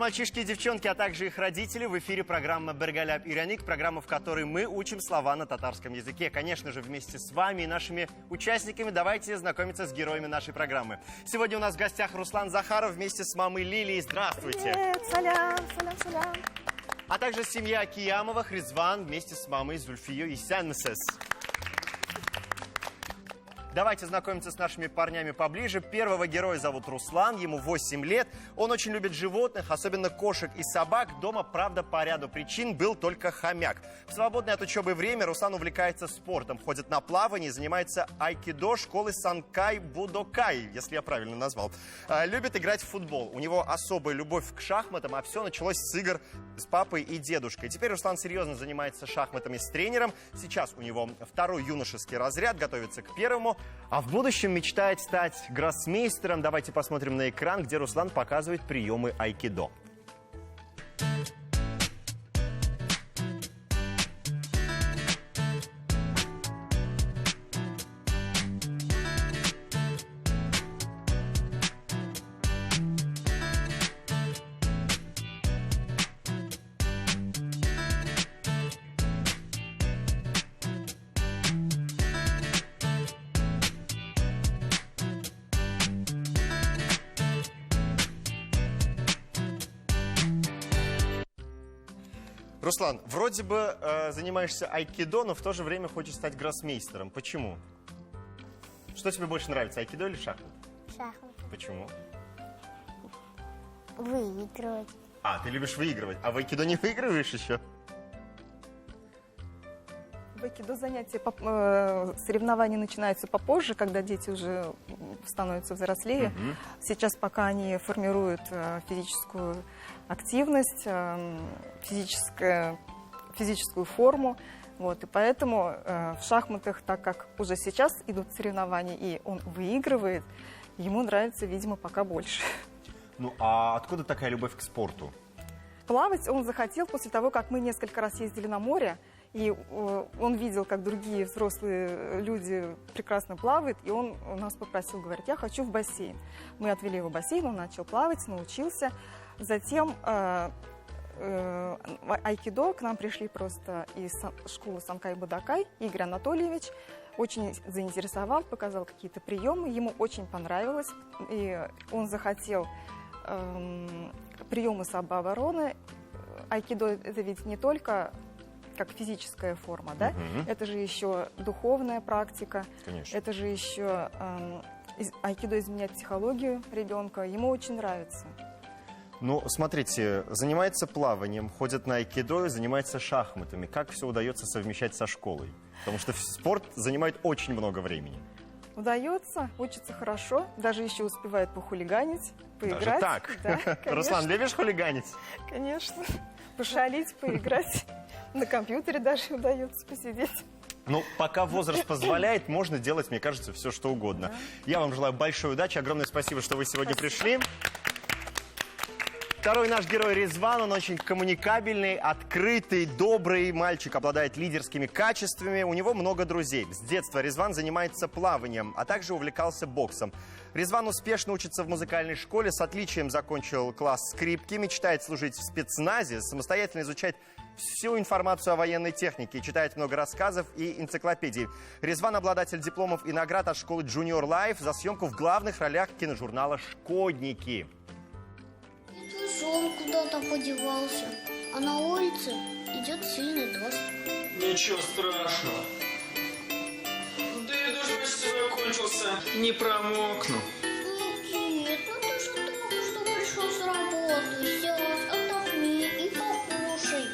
мальчишки и девчонки, а также их родители. В эфире программа «Бергаляп Иряник», программа, в которой мы учим слова на татарском языке. Конечно же, вместе с вами и нашими участниками давайте знакомиться с героями нашей программы. Сегодня у нас в гостях Руслан Захаров вместе с мамой Лилией. Здравствуйте! Привет, салям, салям, салям. А также семья Киямовых, Ризван, вместе с мамой Зульфией Исянмсес. Давайте знакомиться с нашими парнями поближе. Первого героя зовут Руслан, ему 8 лет. Он очень любит животных, особенно кошек и собак. Дома, правда, по ряду причин был только хомяк. В свободное от учебы время Руслан увлекается спортом. Ходит на плавание, занимается айкидо школы Санкай Будокай, если я правильно назвал. Любит играть в футбол. У него особая любовь к шахматам, а все началось с игр с папой и дедушкой. Теперь Руслан серьезно занимается шахматами с тренером. Сейчас у него второй юношеский разряд, готовится к первому. А в будущем мечтает стать гроссмейстером. Давайте посмотрим на экран, где Руслан показывает приемы айкидо. Руслан, вроде бы занимаешься айкидо, но в то же время хочешь стать гроссмейстером. Почему? Что тебе больше нравится, айкидо или шахматы? Шахматы. Почему? Выигрывать. А, ты любишь выигрывать. А в айкидо не выигрываешь еще? В айкидо занятия, соревнования начинаются попозже, когда дети уже становятся взрослее. Сейчас пока они формируют физическую активность, физическую форму. Вот, и поэтому в шахматах, так как уже сейчас идут соревнования, и он выигрывает, ему нравится, видимо, пока больше. Ну, а откуда такая любовь к спорту? Плавать он захотел после того, как мы несколько раз ездили на море, и он видел, как другие взрослые люди прекрасно плавают, и он у нас попросил, говорит, я хочу в бассейн. Мы отвели его в бассейн, он начал плавать, научился. Затем айкидо к нам пришли просто из школы Санкай Будокай. Игорь Анатольевич очень заинтересовал, показал какие-то приемы, ему очень понравилось, и он захотел приемы самообороны. Айкидо — это ведь не только как физическая форма, да? Это же еще духовная практика. Конечно. Это же еще айкидо изменяет психологию ребенка. Ему очень нравится. Ну, смотрите, занимается плаванием, ходит на айкидо и занимается шахматами. Как все удается совмещать со школой? Потому что спорт занимает очень много времени. Удается, учится хорошо, даже еще успевает похулиганить, поиграть. Даже так? Да, конечно. Руслан, любишь хулиганить? Конечно. Пошалить, поиграть. На компьютере даже удается посидеть. Ну, пока возраст позволяет, можно делать, мне кажется, все, что угодно. Да. Я вам желаю большой удачи. Огромное спасибо, что вы сегодня пришли. Второй наш герой Ризван, он очень коммуникабельный, открытый, добрый мальчик, обладает лидерскими качествами, у него много друзей. С детства Ризван занимается плаванием, а также увлекался боксом. Ризван успешно учится в музыкальной школе, с отличием закончил класс скрипки, мечтает служить в спецназе, самостоятельно изучать всю информацию о военной технике, читает много рассказов и энциклопедий. Ризван обладатель дипломов и наград от школы Junior Life за съемку в главных ролях киножурнала «Шкодники». Он куда-то подевался, а на улице идет сильный дождь. Ничего страшного. Да и дождь почти закончился. Не промокну. Нет, ну ты же только что пришел с работы. Сядь, отдохни и покушай.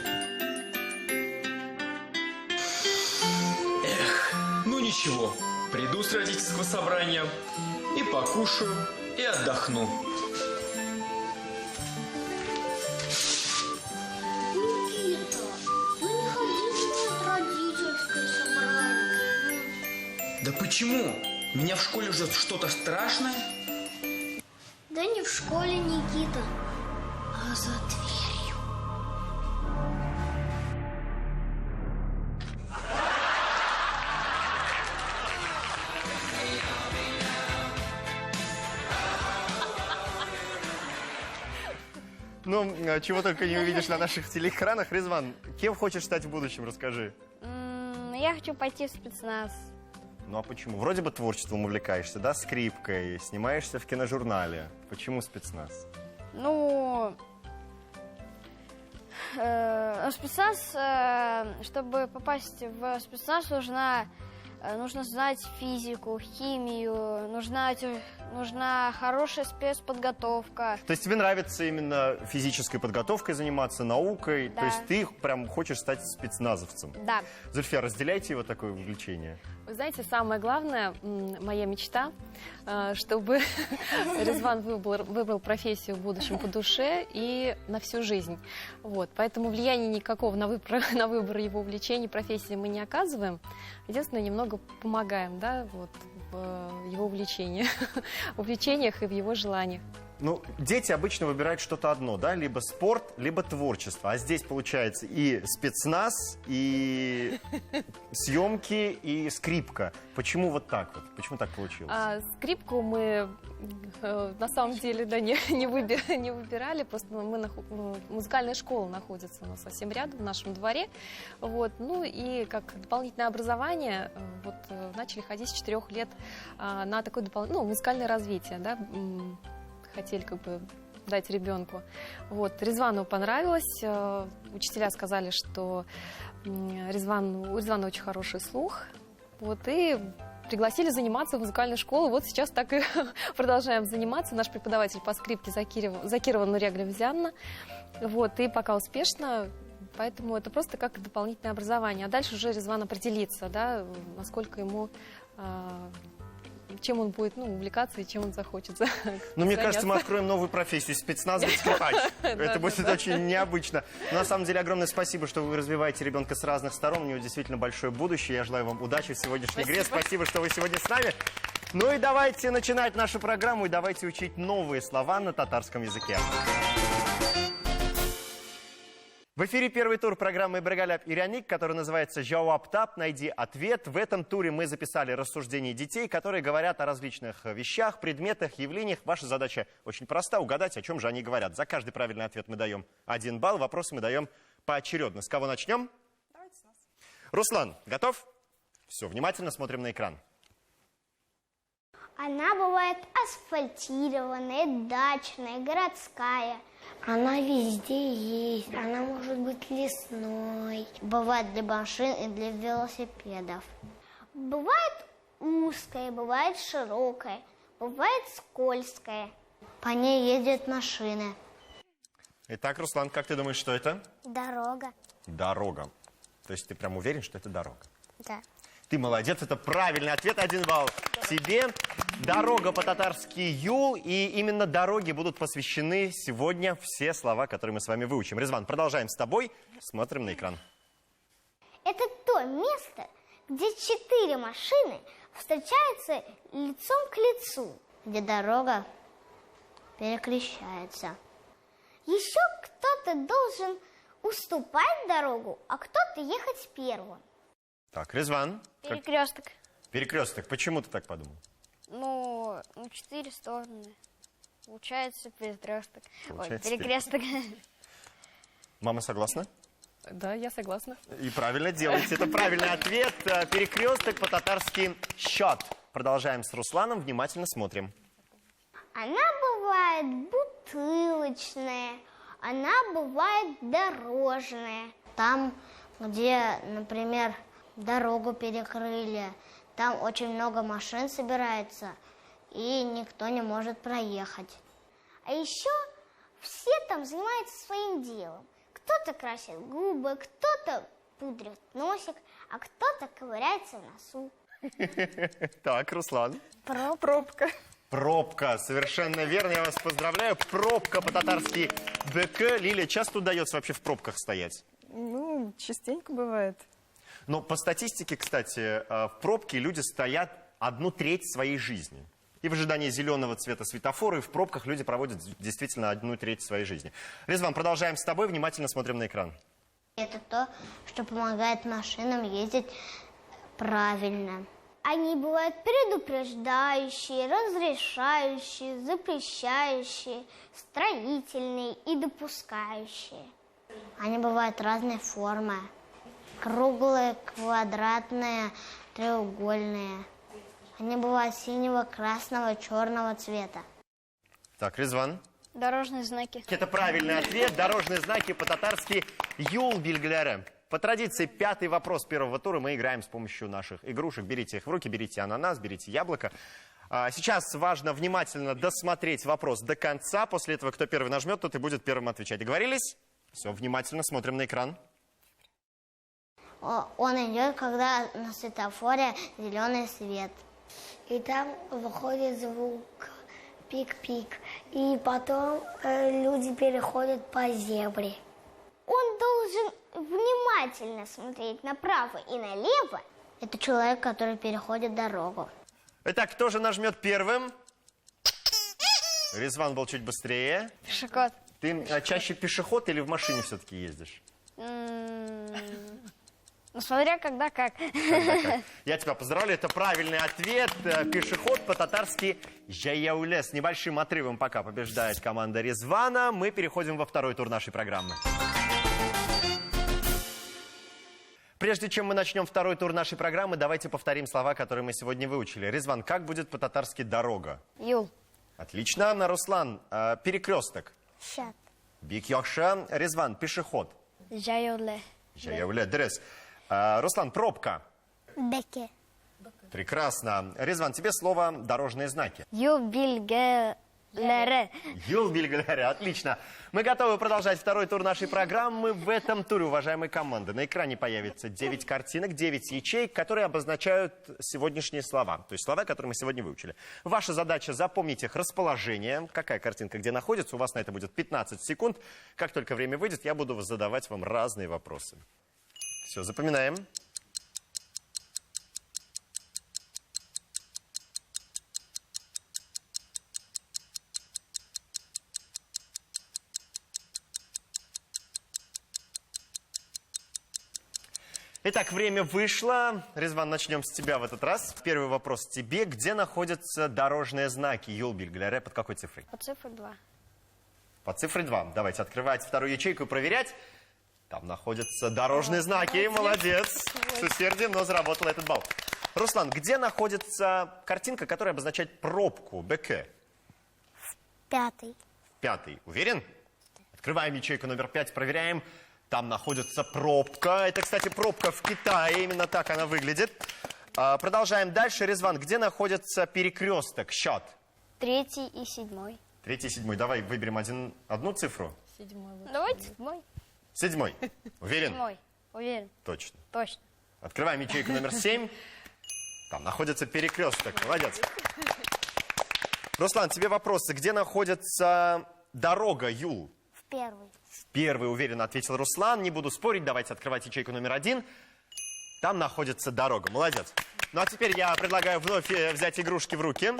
Ну ничего, приду с родительского собрания и покушаю, и отдохну. Да почему? Меня в школе ждет что-то страшное? Да не в школе, Никита, а за дверью. Ну, чего только не увидишь на наших телеэкранах. Резван, кем хочешь стать в будущем, расскажи. Я хочу пойти в спецназ. Ну а почему? Вроде бы творчеством увлекаешься, да, скрипкой, снимаешься в киножурнале. Почему спецназ? Ну, спецназ, чтобы попасть в спецназ, нужно знать физику, химию, нужна хорошая спецподготовка. То есть тебе нравится именно физической подготовкой заниматься, наукой? Да. То есть ты прям хочешь стать спецназовцем? Да. Зульфия, разделяете его такое увлечение? Вы знаете, самое главное, моя мечта, чтобы Резван выбрал профессию в будущем по душе и на всю жизнь. Вот. Поэтому влияния никакого на выбор его увлечений, профессии мы не оказываем. Единственное, немного помогаем, да, вот, в его увлечениях и в его желаниях. Ну, дети обычно выбирают что-то одно, да, либо спорт, либо творчество. А здесь получается и спецназ, и съемки, и скрипка. Почему вот так вот? Почему так получилось? Скрипку мы на самом деле не выбирали, просто музыкальная школа находится у нас совсем рядом, в нашем дворе. Вот. Ну и как дополнительное образование вот, начали ходить с 4 лет на такое музыкальное развитие, да, хотели как бы дать ребенку. Вот. Резвану понравилось. Учителя сказали, что у Резвана очень хороший слух. Вот. И пригласили заниматься в музыкальную школу. Вот сейчас так и продолжаем заниматься. Наш преподаватель по скрипке Закирова Нурия Глевзянна. Вот. И пока успешно. Поэтому это просто как дополнительное образование. А дальше уже Резван определится, да, насколько ему... чем он будет увлекаться и чем он захочет Ну, мне кажется, мы откроем новую профессию – спецназ-скрипач. Это будет очень необычно. Но на самом деле огромное спасибо, что вы развиваете ребенка с разных сторон. У него действительно большое будущее. Я желаю вам удачи в сегодняшней игре. Спасибо, что вы сегодня с нами. Ну и давайте начинать нашу программу и давайте учить новые слова на татарском языке. В эфире первый тур программы «Брегаляп Иряник», который называется «Жауап Тап. Найди ответ». В этом туре мы записали рассуждения детей, которые говорят о различных вещах, предметах, явлениях. Ваша задача очень проста – угадать, о чем же они говорят. За каждый правильный ответ мы даем 1 балл, вопросы мы даем поочередно. С кого начнем? Давайте с нас. Руслан, готов? Все, внимательно смотрим на экран. Она бывает асфальтированная, дачная, городская. Она везде есть, она может быть лесной. Бывает для машин и для велосипедов. Бывает узкая, бывает широкая, бывает скользкая. По ней ездят машины. Итак, Руслан, как ты думаешь, что это? Дорога. Дорога. То есть ты прям уверен, что это дорога? Да. Ты молодец, это правильный ответ, 1 балл тебе. Дорога по-татарски юл, и именно дороге будут посвящены сегодня все слова, которые мы с вами выучим. Резван, продолжаем с тобой, смотрим на экран. Это то место, где 4 машины встречаются лицом к лицу. Где дорога перекрещается. Еще кто-то должен уступать дорогу, а кто-то ехать первым. Так, Резван. Перекресток. Перекресток. Почему ты так подумал? Ну, 4 стороны. Получается перекресток. Получается Перекресток. Мама согласна? Да, я согласна. И правильно делаете. Это правильный ответ. Перекресток по-татарски счет. Продолжаем с Русланом. Внимательно смотрим. Она бывает бутылочная, она бывает дорожная. Там, где, например, дорогу перекрыли, там очень много машин собирается, и никто не может проехать. А еще все там занимаются своим делом. Кто-то красит губы, кто-то пудрит носик, а кто-то ковыряется в носу. Так, Руслан. Пробка. Пробка. Совершенно верно. Я вас поздравляю. Пробка по-татарски БК. Лилия, часто удается вообще в пробках стоять? Ну, частенько бывает. Но по статистике, кстати, в пробке люди стоят 1/3 своей жизни. И в ожидании зеленого цвета светофора, и в пробках люди проводят действительно 1/3 своей жизни. Резван, продолжаем с тобой. Внимательно смотрим на экран. Это то, что помогает машинам ездить правильно. Они бывают предупреждающие, разрешающие, запрещающие, строительные и допускающие. Они бывают разной формы. Круглые, квадратные, треугольные. Они бывают синего, красного, черного цвета. Так, Резван. Дорожные знаки. Это правильный ответ. Дорожные знаки по-татарски «Юл Бильгляре». По традиции, 5-й вопрос первого тура мы играем с помощью наших игрушек. Берите их в руки, берите ананас, берите яблоко. Сейчас важно внимательно досмотреть вопрос до конца. После этого, кто первый нажмет, тот и будет первым отвечать. Договорились? Все, внимательно смотрим на экран. Он идет, когда на светофоре зеленый свет. И там выходит звук пик-пик. И потом люди переходят по зебре. Он должен внимательно смотреть направо и налево. Это человек, который переходит дорогу. Итак, кто же нажмет первым? Резван был чуть быстрее. Пешеход. Ты чаще пешеход или в машине все-таки ездишь? Ну, смотря когда как. Я тебя поздравляю, это правильный ответ. Пешеход по-татарски «Жаяуле». С небольшим отрывом пока побеждает команда Резвана. Мы переходим во второй тур нашей программы. Прежде чем мы начнем второй тур нашей программы, давайте повторим слова, которые мы сегодня выучили. Резван, как будет по-татарски «дорога»? Юл. Отлично. Руслан, перекресток. Шат. Бик Йохша. Резван, пешеход. Жайоле. Жаяуле, дрес. Руслан, пробка. Беке. Прекрасно. Резван, тебе слово «дорожные знаки». Юбильгелере. Юл Бильгаляре, отлично. Мы готовы продолжать второй тур нашей программы. В этом туре, уважаемые команды, на экране появится 9 картинок, 9 ячеек, которые обозначают сегодняшние слова. То есть слова, которые мы сегодня выучили. Ваша задача запомнить их расположение. Какая картинка где находится. У вас на это будет 15 секунд. Как только время выйдет, я буду задавать вам разные вопросы. Все, запоминаем. Итак, время вышло. Резван, начнем с тебя в этот раз. Первый вопрос тебе. Где находятся дорожные знаки Юл Бильгаляре? Под какой цифрой? По цифре 2. По цифре 2. Давайте открывать вторую ячейку и проверять. Там находятся дорожные знаки. Молодец. С усердием, но заработал этот балл. Руслан, где находится картинка, которая обозначает пробку? БК. 5. 5. Уверен? Открываем ячейку номер 5, проверяем. Там находится пробка. Это, кстати, пробка в Китае. Именно так она выглядит. Продолжаем дальше. Резван, где находится перекресток? Счет. 3 и 7. 3 и 7. Давай выберем одну цифру. 7 лучше. Давайте 7. 7. Уверен? 7. Уверен. Точно. Точно. Открываем ячейку номер 7. Там находится перекресток. Молодец. Руслан, тебе вопросы. Где находится дорога, Юл? В 1. Первый уверенно ответил Руслан. Не буду спорить. Давайте открывать ячейку номер 1. Там находится дорога. Молодец. Ну а теперь я предлагаю вновь взять игрушки в руки.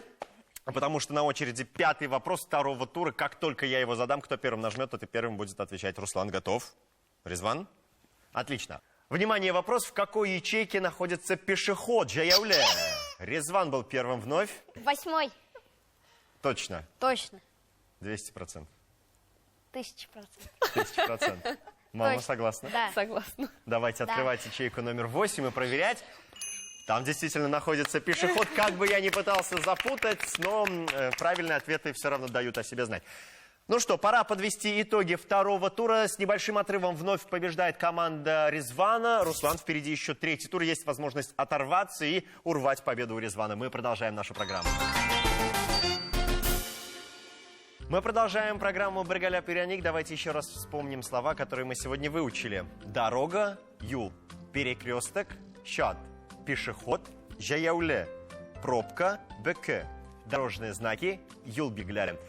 Потому что на очереди 5-й вопрос второго тура. Как только я его задам, кто первым нажмет, тот и первым будет отвечать. Руслан, готов? Резван? Отлично. Внимание, вопрос. В какой ячейке находится пешеход? Жаяуле. Резван был первым вновь. 8. Точно. Точно. 200%. 1000%. 1000%. Мама Точно. согласна? Да. Согласна. Давайте открывать ячейку номер 8 и проверять. Там действительно находится пешеход. Как бы я ни пытался запутать, но правильные ответы все равно дают о себе знать. Ну что, пора подвести итоги второго тура. С небольшим отрывом вновь побеждает команда Резвана. Руслан, впереди еще 3-й тур. Есть возможность оторваться и урвать победу у Резвана. Мы продолжаем нашу программу. Мы продолжаем программу «Брегаля Пиряник». Давайте еще раз вспомним слова, которые мы сегодня выучили. Дорога, юл, перекресток, счет, пешеход, жаяуле, пробка, БК, дорожные знаки, юл Бильгаляре.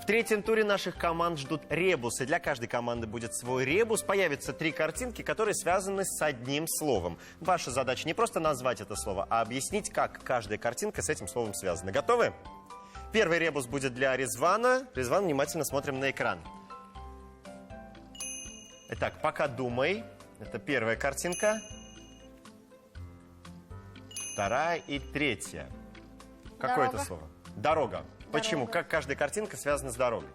В 3-м туре наших команд ждут ребусы. Для каждой команды будет свой ребус. Появятся 3 картинки, которые связаны с одним словом. Ваша задача не просто назвать это слово, а объяснить, как каждая картинка с этим словом связана. Готовы? Первый ребус будет для Резвана. Резван, внимательно смотрим на экран. Итак, пока думай. Это первая картинка. вторая и третья. Какое это Дорога. слово? Дорога. Почему? Как каждая картинка связана с дорогой?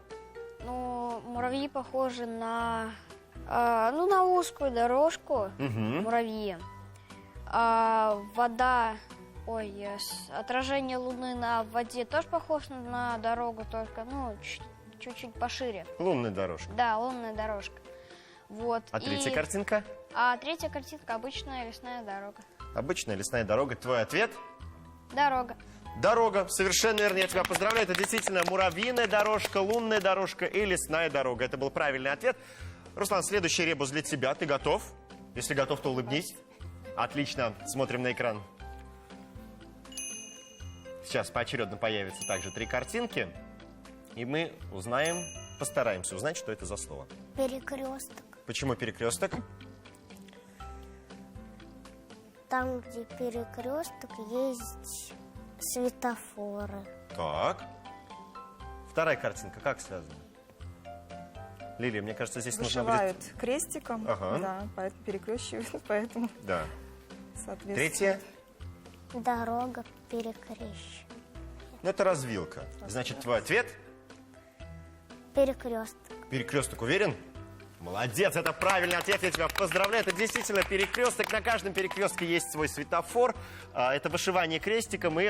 Ну, муравьи похожи на, на узкую дорожку. Муравьи. Вода, отражение Луны на воде тоже похоже на дорогу, только, чуть-чуть пошире. Лунная дорожка. Да, лунная дорожка. Вот. А третья картинка? А третья картинка обычная лесная дорога. Обычная лесная дорога. Твой ответ? Дорога. Дорога. Совершенно верно. Я тебя поздравляю. Это действительно муравьиная дорожка, лунная дорожка и лесная дорога. Это был правильный ответ. Руслан, следующий ребус для тебя. Ты готов? Если готов, то улыбнись. Отлично. Смотрим на экран. Сейчас поочередно появятся также 3 картинки. И мы узнаем, постараемся узнать, что это за слово. Перекресток. Почему перекресток? Там, где перекресток, есть светофоры. Так. Вторая картинка как связана? Лилия, мне кажется, здесь нужно Вышивают будет... крестиком, Ага. да, поэтому перекрещивают, поэтому, Да. соответственно. Третья. Дорога перекрещивает. Ну, это развилка. Значит, твой ответ? Перекресток. Перекресток, уверен? Молодец, это правильный ответ, я тебя поздравляю. Это действительно перекресток. На каждом перекрестке есть свой светофор. Это вышивание крестиком и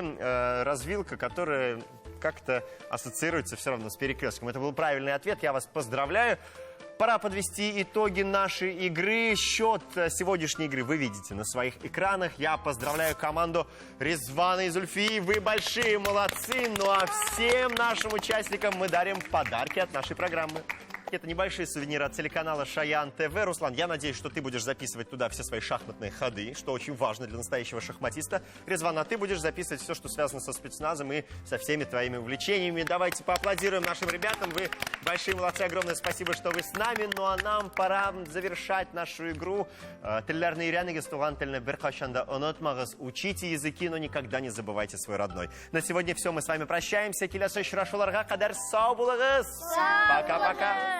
развилка, которая как-то ассоциируется все равно с перекрестком. Это был правильный ответ, я вас поздравляю. Пора подвести итоги нашей игры. Счет сегодняшней игры вы видите на своих экранах. Я поздравляю команду Резвана и Зульфии. Вы большие молодцы. Ну а всем нашим участникам мы дарим подарки от нашей программы. Это небольшие сувениры от телеканала Шаян ТВ. Руслан, я надеюсь, что ты будешь записывать туда все свои шахматные ходы, что очень важно для настоящего шахматиста. Резван, а ты будешь записывать все, что связано со спецназом и со всеми твоими увлечениями. Давайте поаплодируем нашим ребятам. Вы большие молодцы. Огромное спасибо, что вы с нами. Ну а нам пора завершать нашу игру. Учите языки, но никогда не забывайте свой родной. На сегодня все. Мы с вами прощаемся. Пока-пока.